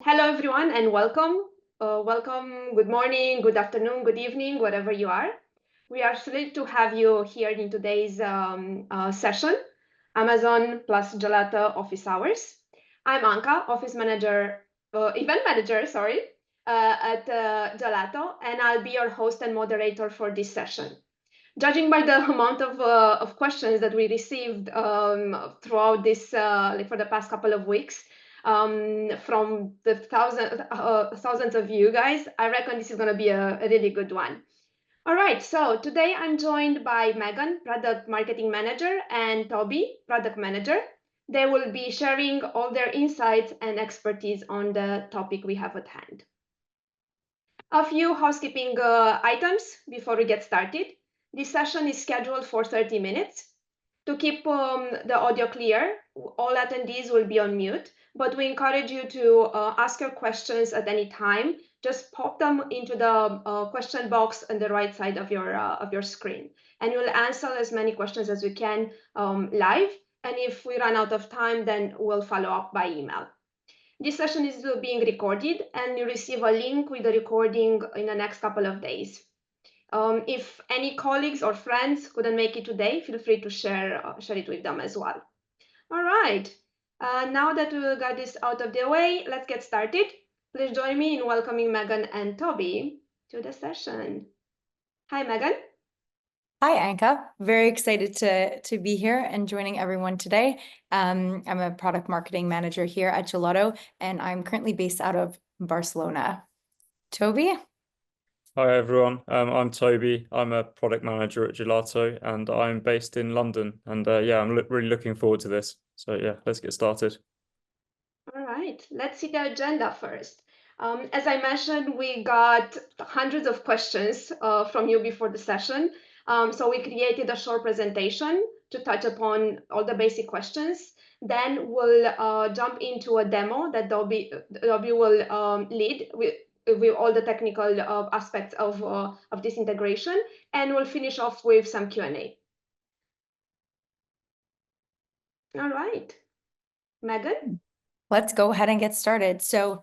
Hello, everyone, and welcome. Welcome, good morning, good afternoon, good evening, wherever you are. We are thrilled to have you here in today's session, Amazon plus Gelato office hours. I'm Anka, event manager, at Gelato, and I'll be your host and moderator for this session. Judging by the amount of questions that we received throughout this, for the past couple of weeks, from the thousands of you guys, I reckon this is going to be a really good one. All right, so today I'm joined by Megan, Product Marketing Manager, and Toby, Product Manager. They will be sharing all their insights and expertise on the topic we have at hand. A few housekeeping items before we get started. This session is scheduled for 30 minutes. To keep the audio clear, all attendees will be on mute, but we encourage you to ask your questions at any time. Just pop them into the question box on the right side of your screen, and we'll answer as many questions as we can live. And if we run out of time, then we'll follow up by email. This session is being recorded, and you receive a link with the recording in the next couple of days. If any colleagues or friends couldn't make it today, feel free to share it with them as well. All right, now that we got this out of the way, let's get started. Please join me in welcoming Megan and Toby to the session. Hi, Megan. Hi, Anka. Very excited to be here and joining everyone today. I'm a product marketing manager here at Gelato, and I'm currently based out of Barcelona. Toby? Hi, everyone. I'm Toby. I'm a product manager at Gelato, and I'm based in London. And yeah, I'm really looking forward to this. So yeah, let's get started. All right, let's see the agenda first. As I mentioned, we got hundreds of questions from you before the session. So we created a short presentation to touch upon all the basic questions. Then we'll jump into a demo that Dobby will lead with all the technical aspects of this integration. And we'll finish off with some Q&A. All right, Megan? Let's go ahead and get started. So,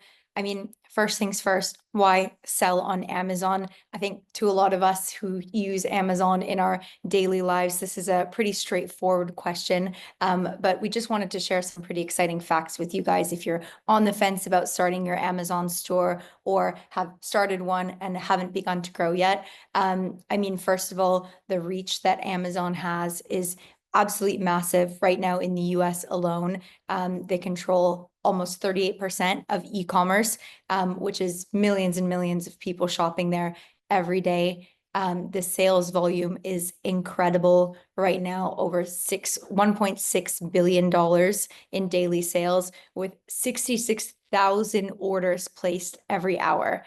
first things first, why sell on Amazon? I think to a lot of us who use Amazon in our daily lives, this is a pretty straightforward question. But we just wanted to share some pretty exciting facts with you guys if you're on the fence about starting your Amazon store or have started one and haven't begun to grow yet. First of all, the reach that Amazon has is absolutely massive right now in the US alone. They control almost 38% of e-commerce, which is millions and millions of people shopping there every day. The sales volume is incredible right now, over $1.6 billion in daily sales with 66,000 orders placed every hour.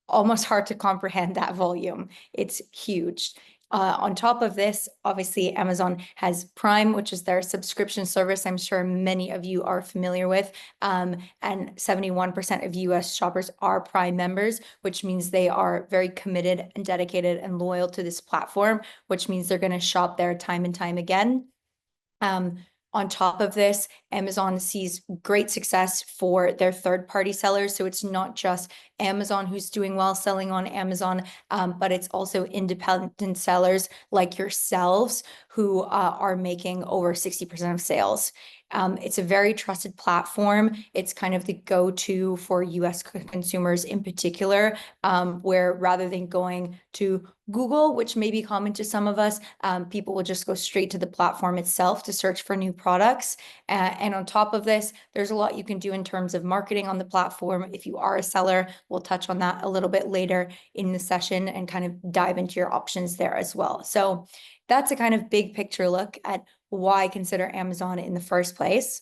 Almost hard to comprehend that volume. It's huge. On top of this, obviously, Amazon has Prime, which is their subscription service I'm sure many of you are familiar with. And 71% of US shoppers are Prime members, which means they are very committed and dedicated and loyal to this platform, which means they're going to shop there time and time again. On top of this, Amazon sees great success for their third-party sellers. So it's not just Amazon who's doing well selling on Amazon, but it's also independent sellers like yourselves who are making over 60% of sales. It's a very trusted platform. It's kind of the go-to for US consumers in particular, where rather than going to Google, which may be common to some of us, people will just go straight to the platform itself to search for new products. And on top of this, there's a lot you can do in terms of marketing on the platform. If you are a seller, we'll touch on that a little bit later in the session and kind of dive into your options there as well. So that's a kind of big picture look at why consider Amazon in the first place.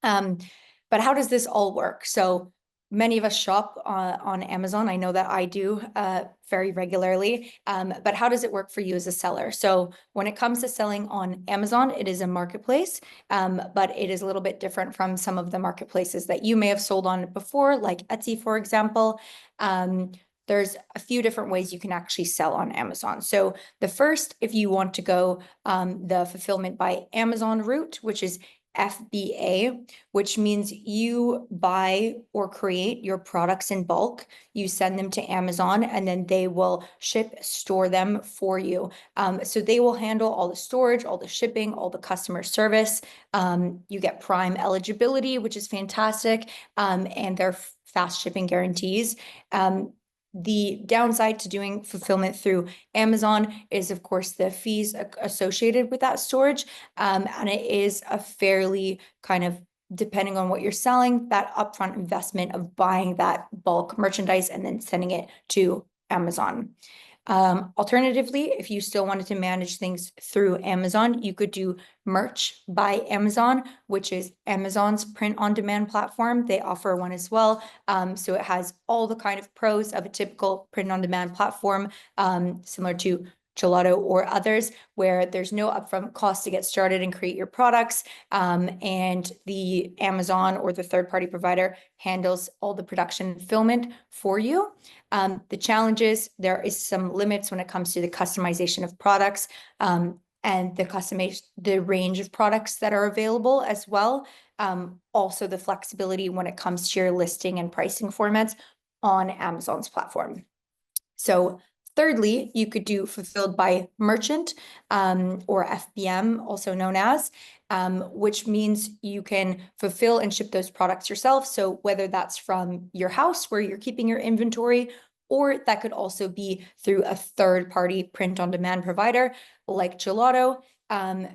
But how does this all work? So many of us shop on Amazon. I know that I do very regularly, but how does it work for you as a seller? So when it comes to selling on Amazon, it is a marketplace, but it is a little bit different from some of the marketplaces that you may have sold on before, like Etsy, for example. There's a few different ways you can actually sell on Amazon. So the first, if you want to go the fulfillment by Amazon route, which is FBA, which means you buy or create your products in bulk, you send them to Amazon, and then they will store them for you. So they will handle all the storage, all the shipping, all the customer service. You get Prime eligibility, which is fantastic, and their fast shipping guarantees. The downside to doing fulfillment through Amazon is, of course, the fees associated with that storage. And it is a fairly kind of, depending on what you're selling, that upfront investment of buying that bulk merchandise and then sending it to Amazon. Alternatively, if you still wanted to manage things through Amazon, you could do Merch by Amazon, which is Amazon's print-on-demand platform. They offer one as well. So it has all the kind of pros of a typical print-on-demand platform, similar to Gelato or others, where there's no upfront cost to get started and create your products. And the Amazon or the third-party provider handles all the production and fulfillment for you. The challenge is there is some limits when it comes to the customization of products, and the range of products that are available as well. Also the flexibility when it comes to your listing and pricing formats on Amazon's platform. So thirdly, you could do fulfilled by merchant, or FBM, also known as, which means you can fulfill and ship those products yourself. So whether that's from your house where you're keeping your inventory, or that could also be through a third-party print-on-demand provider like Gelato.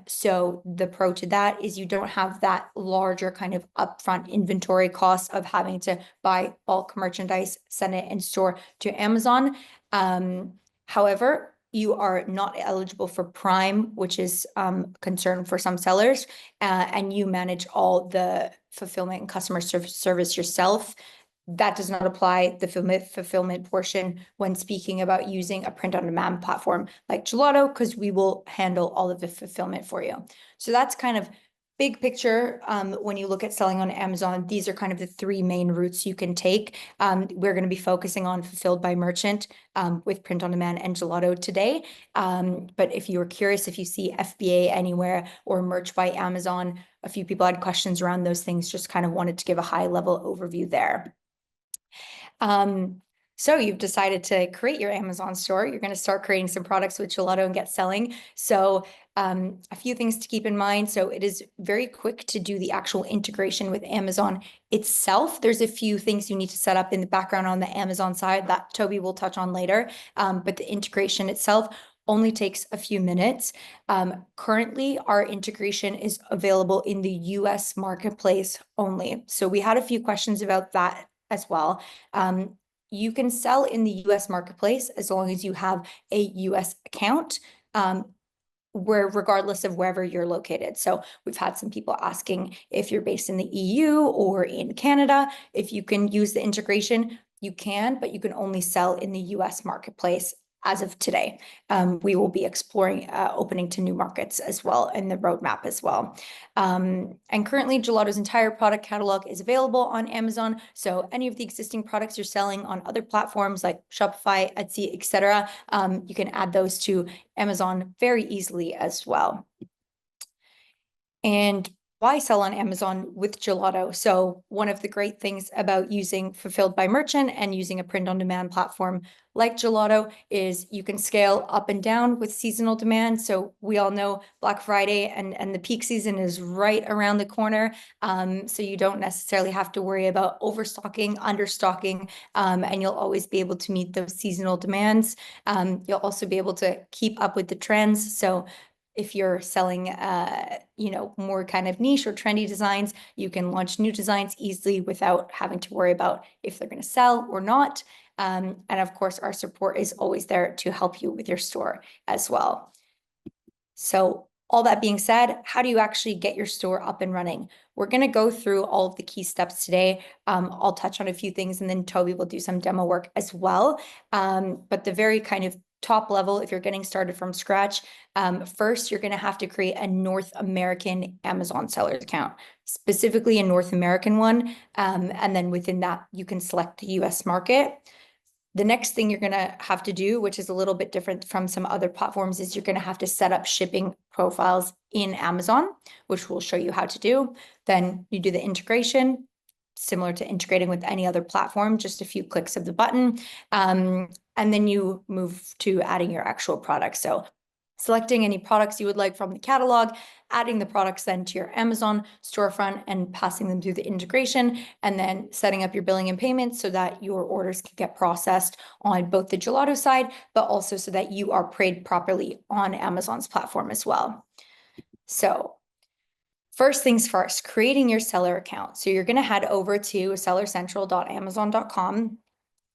So the pro to that is you don't have that larger kind of upfront inventory cost of having to buy bulk merchandise, send it in store to Amazon. However, you are not eligible for Prime, which is a concern for some sellers, and you manage all the fulfillment and customer service yourself. That does not apply the fulfillment portion when speaking about using a print-on-demand platform like Gelato, because we will handle all of the fulfillment for you. So that's kind of big picture. When you look at selling on Amazon, these are kind of the three main routes you can take. We're going to be focusing on fulfilled by merchant with print-on-demand and Gelato today. But if you were curious, if you see FBA anywhere or Merch by Amazon, a few people had questions around those things, just kind of wanted to give a high-level overview there. So you've decided to create your Amazon store. You're going to start creating some products with Gelato and get selling. So a few things to keep in mind. So it is very quick to do the actual integration with Amazon itself. There's a few things you need to set up in the background on the Amazon side that Toby will touch on later. But the integration itself only takes a few minutes. Currently, our integration is available in the US marketplace only. So we had a few questions about that as well. You can sell in the US marketplace as long as you have a US account, regardless of wherever you're located. So we've had some people asking if you're based in the EU or in Canada, if you can use the integration. You can, but you can only sell in the US marketplace as of today. We will be exploring opening to new markets as well in the roadmap as well. And currently Gelato's entire product catalog is available on Amazon. So any of the existing products you're selling on other platforms like Shopify, Etsy, etc., you can add those to Amazon very easily as well. And why sell on Amazon with Gelato? So one of the great things about using Fulfilled by Merchant and using a print-on-demand platform like Gelato is you can scale up and down with seasonal demand. So we all know Black Friday and the peak season is right around the corner. So you don't necessarily have to worry about overstocking, understocking, and you'll always be able to meet those seasonal demands. You'll also be able to keep up with the trends. So if you're selling, more kind of niche or trendy designs, you can launch new designs easily without having to worry about if they're going to sell or not. And of course, our support is always there to help you with your store as well. So all that being said, how do you actually get your store up and running? We're going to go through all of the key steps today. I'll touch on a few things and then Toby will do some demo work as well. But the very kind of top level, if you're getting started from scratch, first, you're going to have to create a North American Amazon sellers account, specifically a North American one. And then within that, you can select the US market. The next thing you're going to have to do, which is a little bit different from some other platforms, is you're going to have to set up shipping profiles in Amazon, which we'll show you how to do. Then you do the integration, similar to integrating with any other platform, just a few clicks of the button. And then you move to adding your actual products. So selecting any products you would like from the catalog, adding the products then to your Amazon storefront and passing them through the integration, and then setting up your billing and payments so that your orders can get processed on both the Gelato side, but also so that you are paid properly on Amazon's platform as well. So first things first, creating your seller account. So you're going to head over to sellercentral.amazon.com.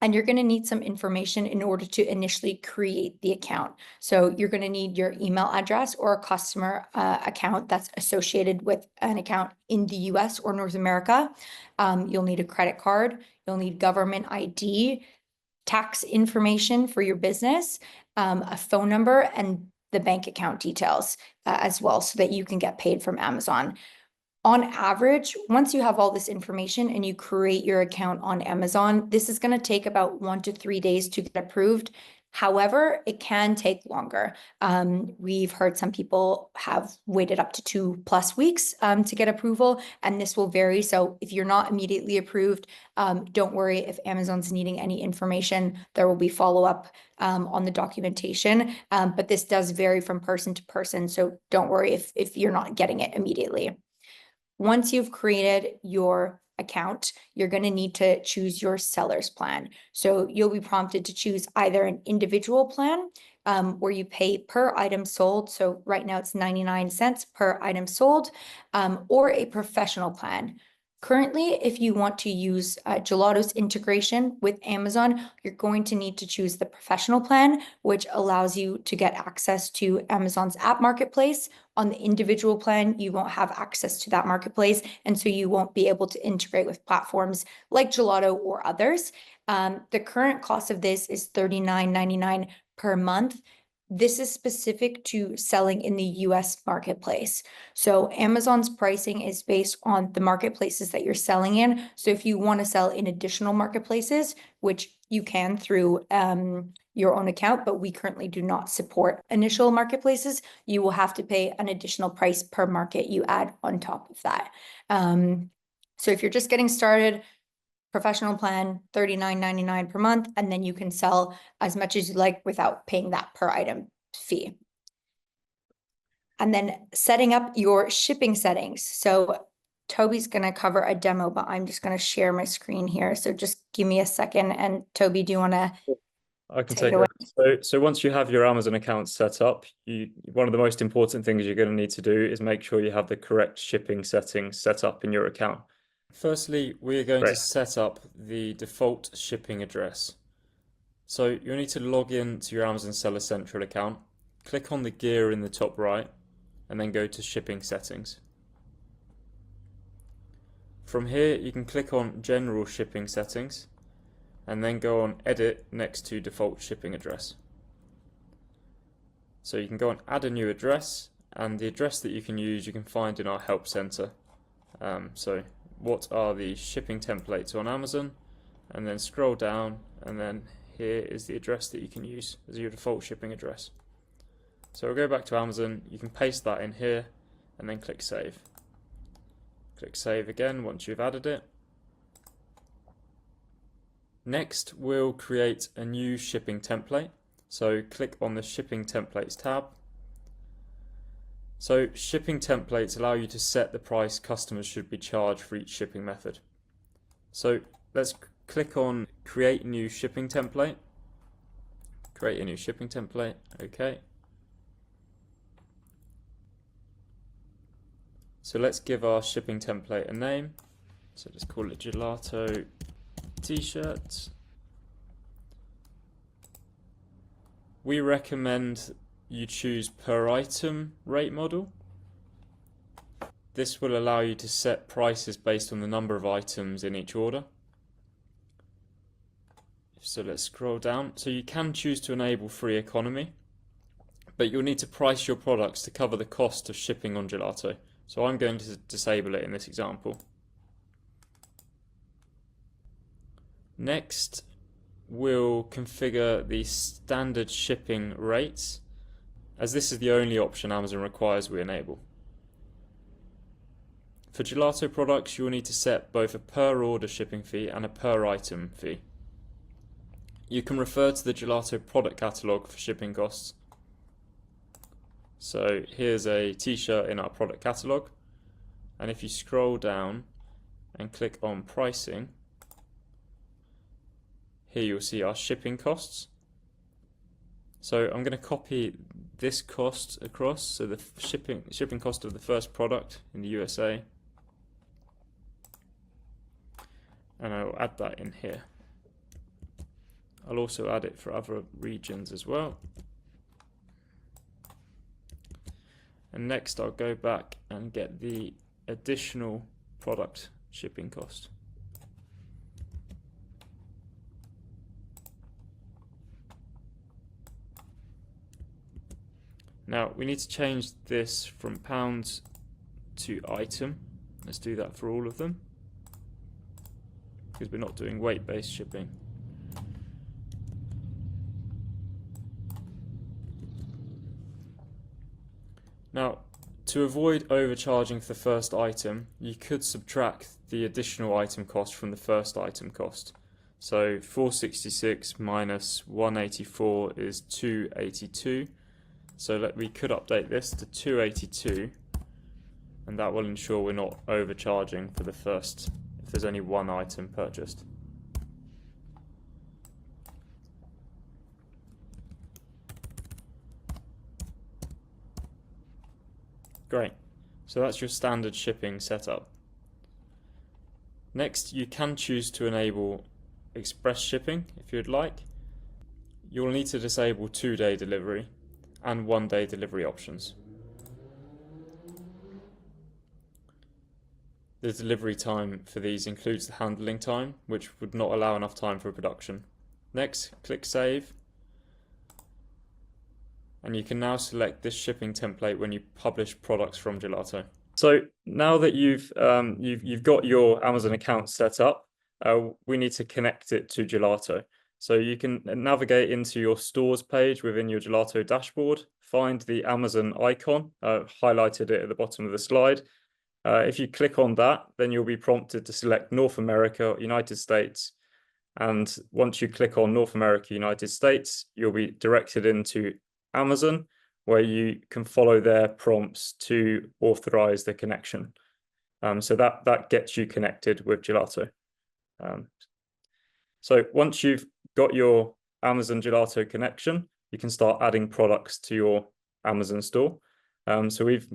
And you're going to need some information in order to initially create the account. So you're going to need your email address or a customer account that's associated with an account in the US or North America. You'll need a credit card. You'll need government ID, tax information for your business, a phone number, and the bank account details as well, so that you can get paid from Amazon. On average, once you have all this information and you create your account on Amazon, this is going to take about 1 to 3 days to get approved. However, it can take longer. We've heard some people have waited up to 2+ weeks to get approval, and this will vary. So if you're not immediately approved, don't worry. If Amazon's needing any information, there will be follow-up on the documentation. But this does vary from person to person. So don't worry if you're not getting it immediately. Once you've created your account, you're going to need to choose your seller's plan. So you'll be prompted to choose either an individual plan where you pay per item sold. So right now it's 99 cents per item sold, or a professional plan. Currently, if you want to use Gelato's integration with Amazon, you're going to need to choose the professional plan, which allows you to get access to Amazon's app marketplace. On the individual plan, you won't have access to that marketplace, and so you won't be able to integrate with platforms like Gelato or others. The current cost of this is $39.99 per month. This is specific to selling in the US marketplace. So Amazon's pricing is based on the marketplaces that you're selling in. So if you want to sell in additional marketplaces, which you can through your own account, but we currently do not support initial marketplaces, you will have to pay an additional price per market you add on top of that. So if you're just getting started, professional plan, $39.99 per month, and then you can sell as much as you like without paying that per item fee. And then setting up your shipping settings. So Toby's going to cover a demo, but I'm just going to share my screen here. So just give me a second. And Toby, do you want to? I can take it away. So once you have your Amazon account set up, one of the most important things you're going to need to do is make sure you have the correct shipping settings set up in your account. Firstly, we're going to set up the default shipping address. So you'll need to log in to your Amazon Seller Central account, click on the gear in the top right, and then go to shipping settings. From here, you can click on general shipping settings and then go on edit next to default shipping address. So you can go on add a new address, and the address that you can use you can find in our help center. So what are the shipping templates on Amazon, and then scroll down, and then here is the address that you can use as your default shipping address. So we'll go back to Amazon, you can paste that in here and then click save. Click save again once you've added it. Next, we'll create a new shipping template. So click on the shipping templates tab. So shipping templates allow you to set the price customers should be charged for each shipping method. So let's click on create new shipping template. Create a new shipping template, okay. So let's give our shipping template a name. So just call it Gelato t-shirts. We recommend you choose per item rate model. This will allow you to set prices based on the number of items in each order. So let's scroll down. So you can choose to enable free economy, but you'll need to price your products to cover the cost of shipping on Gelato. So I'm going to disable it in this example. Next, we'll configure the standard shipping rates, as this is the only option Amazon requires we enable. For gelato products, you'll need to set both a per order shipping fee and a per item fee. You can refer to the gelato product catalog for shipping costs. So here's a t-shirt in our product catalog, and if you scroll down and click on pricing, here you'll see our shipping costs. So I'm going to copy this cost across, so the shipping cost of the first product in the USA, and I'll add that in here. I'll also add it for other regions as well. And next I'll go back and get the additional product shipping cost. Now we need to change this from pounds to item. Let's do that for all of them, because we're not doing weight-based shipping. Now, to avoid overcharging for the first item, you could subtract the additional item cost from the first item cost. So 466 minus 184 is 282. So we could update this to 282, and that will ensure we're not overcharging for the first, if there's only one item purchased. Great, so that's your standard shipping setup. Next, you can choose to enable express shipping if you'd like. You'll need to disable 2-day delivery and 1-day delivery options. The delivery time for these includes the handling time, which would not allow enough time for production. Next, click Save. And you can now select this shipping template when you publish products from Gelato. So now that you've got your Amazon account set up, we need to connect it to Gelato. So you can navigate into your stores page within your Gelato dashboard, find the Amazon icon, highlighted it at the bottom of the slide. If you click on that, then you'll be prompted to select North America, United States. And once you click on North America, United States, you'll be directed into Amazon, where you can follow their prompts to authorize the connection. So that gets you connected with Gelato. So once you've got your Amazon Gelato connection, you can start adding products to your Amazon store. So we've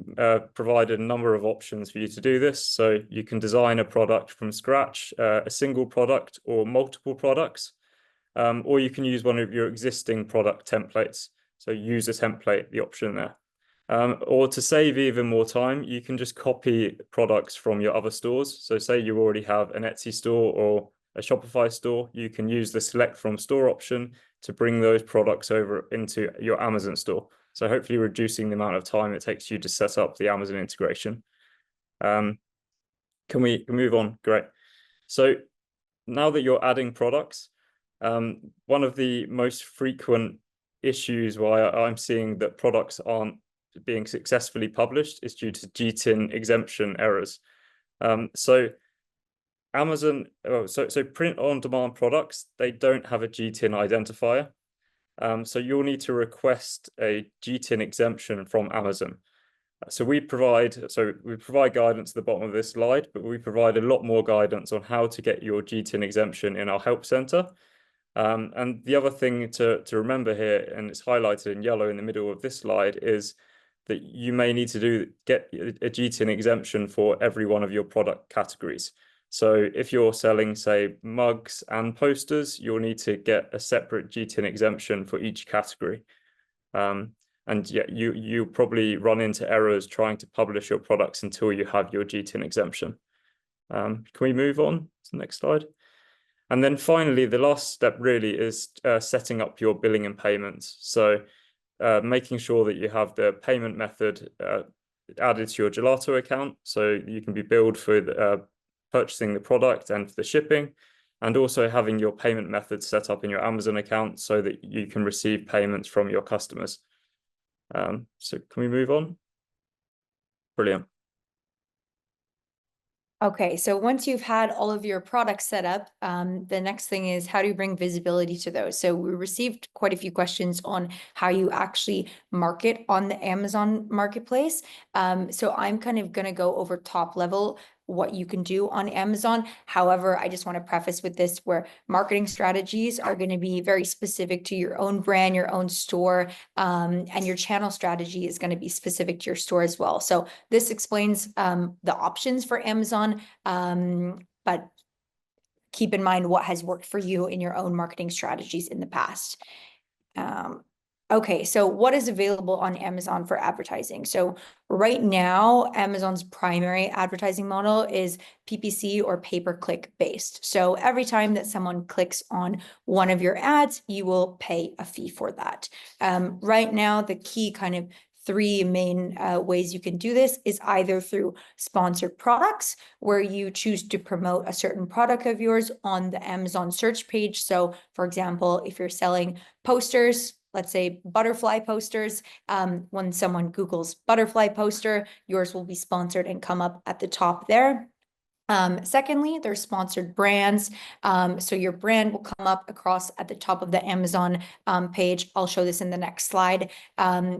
provided a number of options for you to do this. So you can design a product from scratch, a single product or multiple products, or you can use one of your existing product templates. So use a template, the option there. Or to save even more time, you can just copy products from your other stores. So say you already have an Etsy store or a Shopify store, you can use the select from store option to bring those products over into your Amazon store. So hopefully reducing the amount of time it takes you to set up the Amazon integration. Can we move on? Great. So now that you're adding products, one of the most frequent issues why I'm seeing that products aren't being successfully published is due to GTIN exemption errors. So Amazon, so print on demand products, they don't have a GTIN identifier. So you'll need to request a GTIN exemption from Amazon. So we provide guidance at the bottom of this slide, but we provide a lot more guidance on how to get your GTIN exemption in our help center. And the other thing to remember here, and it's highlighted in yellow in the middle of this slide, is that you may need to get a GTIN exemption for every one of your product categories. So if you're selling, say, mugs and posters, you'll need to get a separate GTIN exemption for each category. And yeah, you probably run into errors trying to publish your products until you have your GTIN exemption. Can we move on to the next slide? And then finally, the last step really is setting up your billing and payments. So making sure that you have the payment method added to your Gelato account, so you can be billed for purchasing the product and for the shipping. and also having your payment methods set up in your Amazon account so that you can receive payments from your customers. So can we move on? Brilliant. Okay, so once you've had all of your products set up, the next thing is how do you bring visibility to those? So we received quite a few questions on how you actually market on the Amazon marketplace. So I'm kind of going to go over top level what you can do on Amazon. However, I just want to preface with this where marketing strategies are going to be very specific to your own brand, your own store, and your channel strategy is going to be specific to your store as well. So this explains the options for Amazon, but keep in mind what has worked for you in your own marketing strategies in the past. Okay, so what is available on Amazon for advertising? So right now, Amazon's primary advertising model is PPC or pay-per-click based. So every time that someone clicks on one of your ads, you will pay a fee for that. Right now, the key kind of three main ways you can do this is either through sponsored products, where you choose to promote a certain product of yours on the Amazon search page. So for example, if you're selling posters, let's say butterfly posters, when someone Googles butterfly poster, yours will be sponsored and come up at the top there. Secondly, there's sponsored brands. So your brand will come up across at the top of the Amazon page. I'll show this in the next slide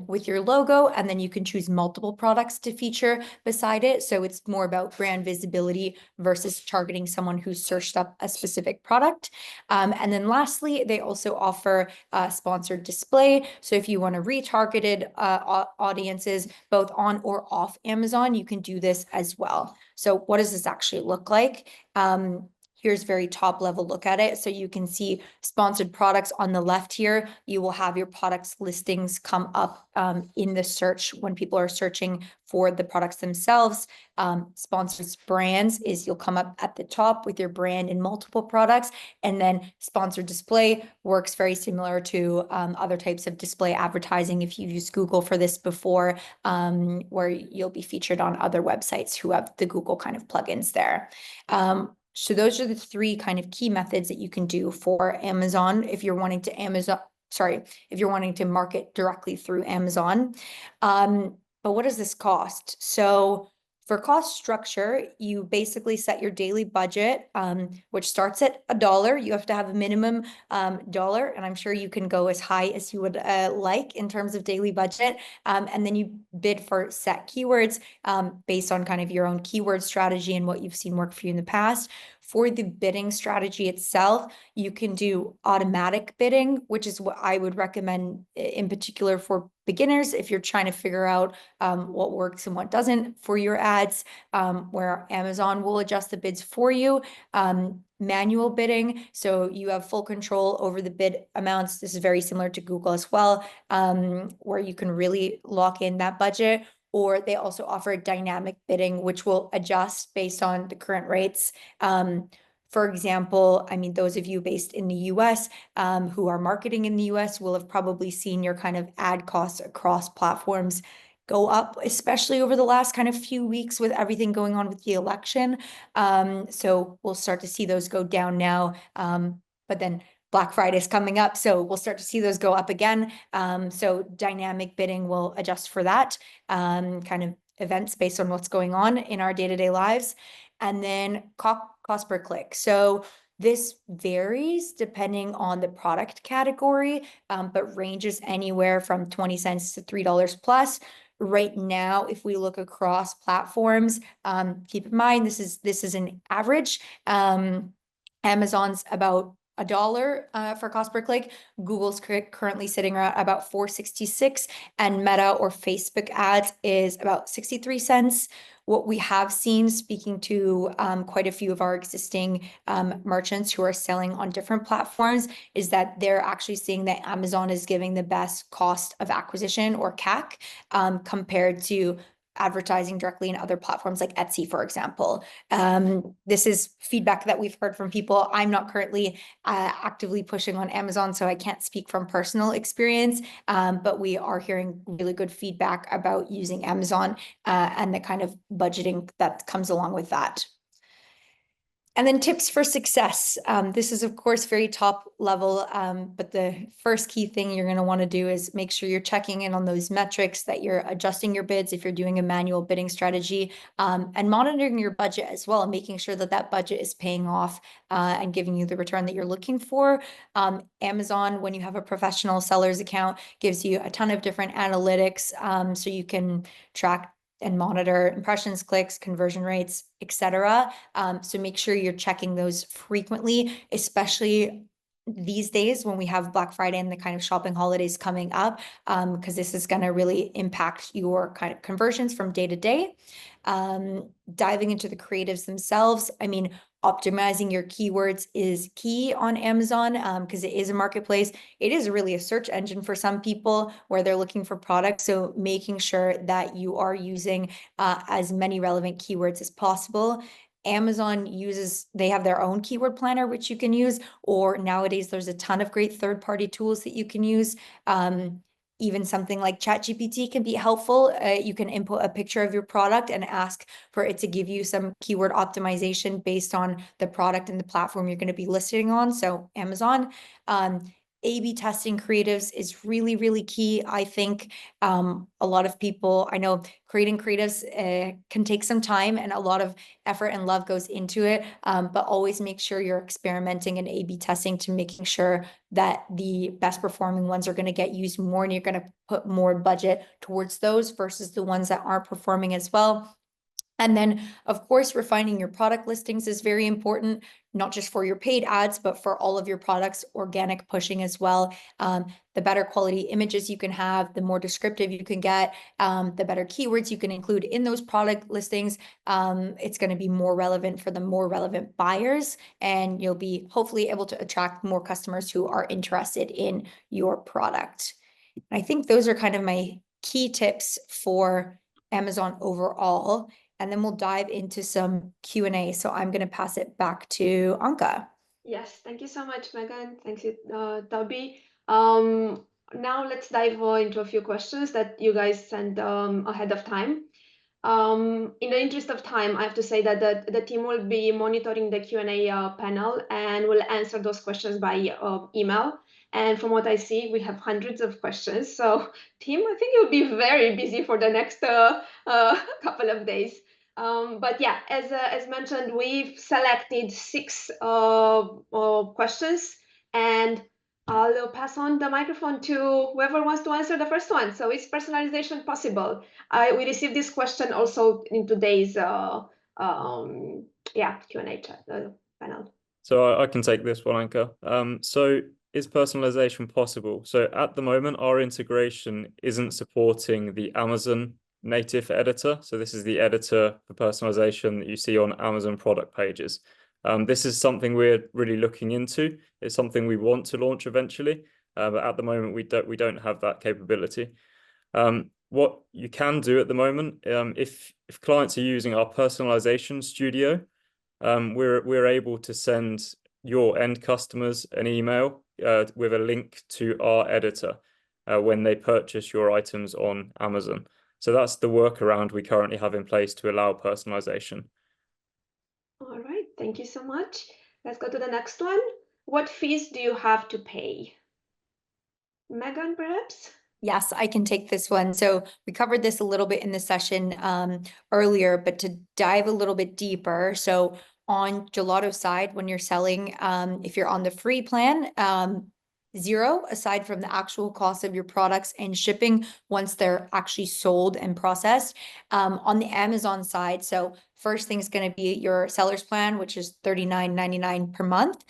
with your logo, and then you can choose multiple products to feature beside it. So it's more about brand visibility versus targeting someone who's searched up a specific product. And then lastly, they also offer sponsored display. So if you want to retargeted audiences both on or off Amazon, you can do this as well. So what does this actually look like? Here's very top level look at it. So you can see sponsored products on the left here. You will have your products listings come up in the search when people are searching for the products themselves. Sponsored brands is you'll come up at the top with your brand in multiple products. And then sponsored display works very similar to other types of display advertising if you've used Google for this before, where you'll be featured on other websites who have the Google kind of plugins there. So those are the three kind of key methods that you can do for Amazon if you're wanting to if you're wanting to market directly through Amazon. But what does this cost? So for cost structure, you basically set your daily budget, which starts at $1. You have to have a minimum dollar, and I'm sure you can go as high as you would like in terms of daily budget. And then you bid for set keywords based on kind of your own keyword strategy and what you've seen work for you in the past. For the bidding strategy itself, you can do automatic bidding, which is what I would recommend in particular for beginners if you're trying to figure out what works and what doesn't for your ads, where Amazon will adjust the bids for you. Manual bidding, so you have full control over the bid amounts. This is very similar to Google as well, where you can really lock in that budget. Or they also offer dynamic bidding, which will adjust based on the current rates. For example, I mean, those of you based in the US who are marketing in the US will have probably seen your kind of ad costs across platforms go up, especially over the last kind of few weeks with everything going on with the election. So we'll start to see those go down now. But then Black Friday is coming up, so we'll start to see those go up again. So dynamic bidding will adjust for that kind of events based on what's going on in our day-to-day lives. And then cost per click. So this varies depending on the product category, but ranges anywhere from 20 cents to $3 plus. Right now, if we look across platforms, keep in mind this is an average. Amazon's about $1 for cost per click. Google's currently sitting around about $4.66, and Meta or Facebook ads is about 63 cents. What we have seen, speaking to quite a few of our existing merchants who are selling on different platforms, is that they're actually seeing that Amazon is giving the best cost of acquisition or CAC compared to advertising directly in other platforms like Etsy, for example. This is feedback that we've heard from people. I'm not currently actively pushing on Amazon, so I can't speak from personal experience, but we are hearing really good feedback about using Amazon and the kind of budgeting that comes along with that. And then tips for success. This is, of course, very top level, but the first key thing you're going to want to do is make sure you're checking in on those metrics, that you're adjusting your bids if you're doing a manual bidding strategy, and monitoring your budget as well, and making sure that that budget is paying off and giving you the return that you're looking for. Amazon, when you have a professional seller's account, gives you a ton of different analytics, so you can track and monitor impressions, clicks, conversion rates, etc. So make sure you're checking those frequently, especially these days when we have Black Friday and the kind of shopping holidays coming up, because this is going to really impact your kind of conversions from day to day. Diving into the creatives themselves, I mean, optimizing your keywords is key on Amazon, because it is a marketplace. It is really a search engine for some people where they're looking for products. So making sure that you are using as many relevant keywords as possible. Amazon they have their own keyword planner, which you can use, or nowadays there's a ton of great third-party tools that you can use. Even something like ChatGPT can be helpful. You can input a picture of your product and ask for it to give you some keyword optimization based on the product and the platform you're going to be listing on. So Amazon. A/B testing creatives is really, really key. I think a lot of people, I know creating creatives can take some time and a lot of effort and love goes into it, but always make sure you're experimenting and A/B testing to making sure that the best performing ones are going to get used more, and you're going to put more budget towards those versus the ones that aren't performing as well. And then, of course, refining your product listings is very important, not just for your paid ads, but for all of your products, organic pushing as well. The better quality images you can have, the more descriptive you can get, the better keywords you can include in those product listings. It's going to be more relevant for the more relevant buyers, and you'll be hopefully able to attract more customers who are interested in your product. I think those are kind of my key tips for Amazon overall. And then we'll dive into some Q&A. So I'm going to pass it back to Anka. Yes, thank you so much, Megan. Thanks, Toby. Now let's dive into a few questions that you guys sent ahead of time. In the interest of time, I have to say that the team will be monitoring the Q&A panel and will answer those questions by email. And from what I see, we have hundreds of questions. So team, I think you'll be very busy for the next couple of days. But yeah, as mentioned, we've selected 6 questions, and I'll pass on the microphone to whoever wants to answer the first one. So is personalization possible? We received this question also in today's Q&A chat panel. So I can take this one, Anka. So is personalization possible? So at the moment, our integration isn't supporting the Amazon native editor. So this is the editor for personalization that you see on Amazon product pages. This is something we're really looking into. It's something we want to launch eventually, but at the moment we don't have that capability. What you can do at the moment, if clients are using our personalization studio, we're able to send your end customers an email with a link to our editor when they purchase your items on Amazon. So that's the workaround we currently have in place to allow personalization. All right, thank you so much. Let's go to the next one. What fees do you have to pay? Megan, perhaps? Yes, I can take this one. So we covered this a little bit in the session earlier, but to dive a little bit deeper. So on Gelato's side, when you're selling, if you're on the free plan, zero, aside from the actual cost of your products and shipping once they're actually sold and processed. On the Amazon side, so first thing is going to be your seller's plan, which is $39.99 per month,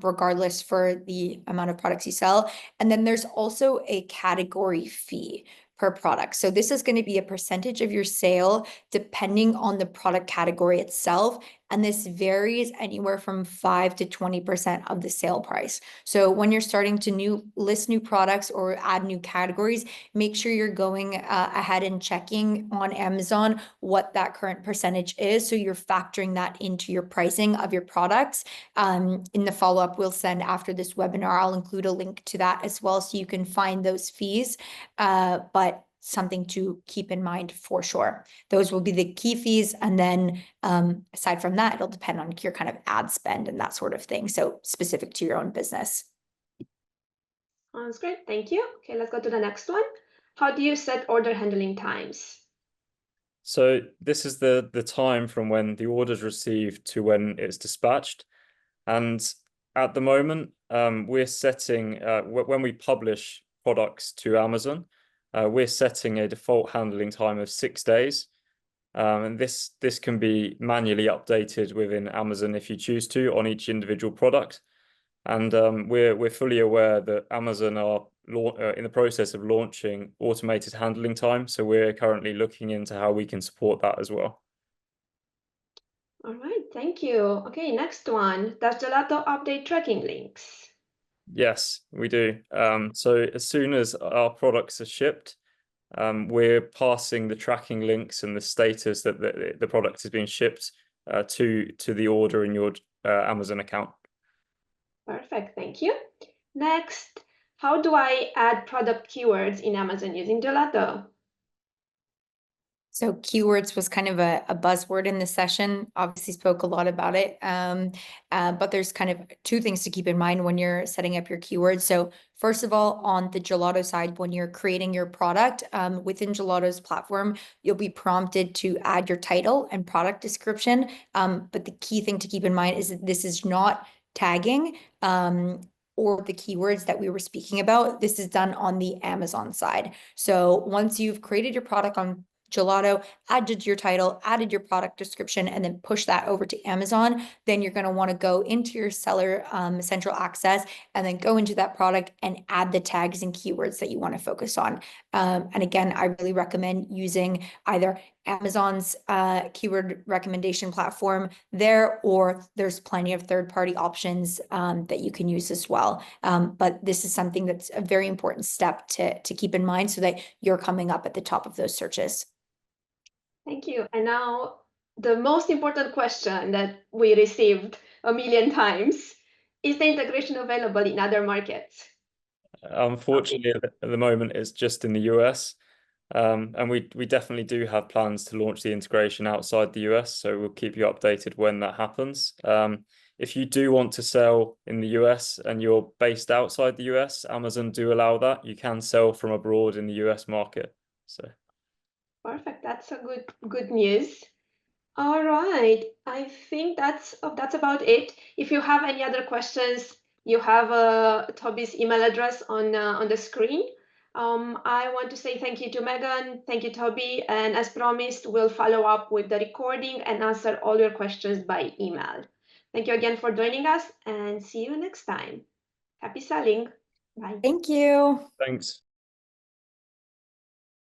regardless for the amount of products you sell. And then there's also a category fee per product. So this is going to be a percentage of your sale depending on the product category itself. And this varies anywhere from 5 to 20% of the sale price. So when you're starting to list new products or add new categories, make sure you're going ahead and checking on Amazon what that current percentage is. So you're factoring that into your pricing of your products. In the follow-up we'll send after this webinar, I'll include a link to that as well so you can find those fees. But something to keep in mind for sure. Those will be the key fees. And then aside from that, it'll depend on your kind of ad spend and that sort of thing. So specific to your own business. Sounds great. Thank you. Okay, let's go to the next one. How do you set order handling times? So this is the time from when the order is received to when it's dispatched. And at the moment, we're setting, when we publish products to Amazon, we're setting a default handling time of 6 days. And this can be manually updated within Amazon if you choose to on each individual product. And we're fully aware that Amazon are in the process of launching automated handling time. So we're currently looking into how we can support that as well. All right, thank you. Okay, next one. Does Gelato update tracking links? Yes, we do. So as soon as our products are shipped, we're passing the tracking links and the status that the product has been shipped to the order in your Amazon account. Perfect, thank you. Next, how do I add product keywords in Amazon using Gelato? So keywords was kind of a buzzword in this session. Obviously spoke a lot about it. But there's kind of two things to keep in mind when you're setting up your keywords. So first of all, on the Gelato side, when you're creating your product within Gelato's platform, you'll be prompted to add your title and product description. But the key thing to keep in mind is that this is not tagging or the keywords that we were speaking about. This is done on the Amazon side. So once you've created your product on Gelato, added your title, added your product description, and then push that over to Amazon, then you're going to want to go into your seller central access and then go into that product and add the tags and keywords that you want to focus on. And again, I really recommend using either Amazon's keyword recommendation platform there, or there's plenty of third-party options that you can use as well. But this is something that's a very important step to keep in mind so that you're coming up at the top of those searches. Thank you. And now the most important question that we received a million times, is the integration available in other markets? Unfortunately, at the moment, it's just in the US. And we definitely do have plans to launch the integration outside the US, so we'll keep you updated when that happens. If you do want to sell in the US and you're based outside the US, Amazon do allow that. You can sell from abroad in the US market. So perfect. That's a good news. All right. I think that's about it. If you have any other questions, you have Toby's email address on the screen. I want to say thank you to Megan, thank you, Toby, and as promised, we'll follow up with the recording and answer all your questions by email. Thank you again for joining us, and see you next time. Happy selling. Bye. Thank you. thanks.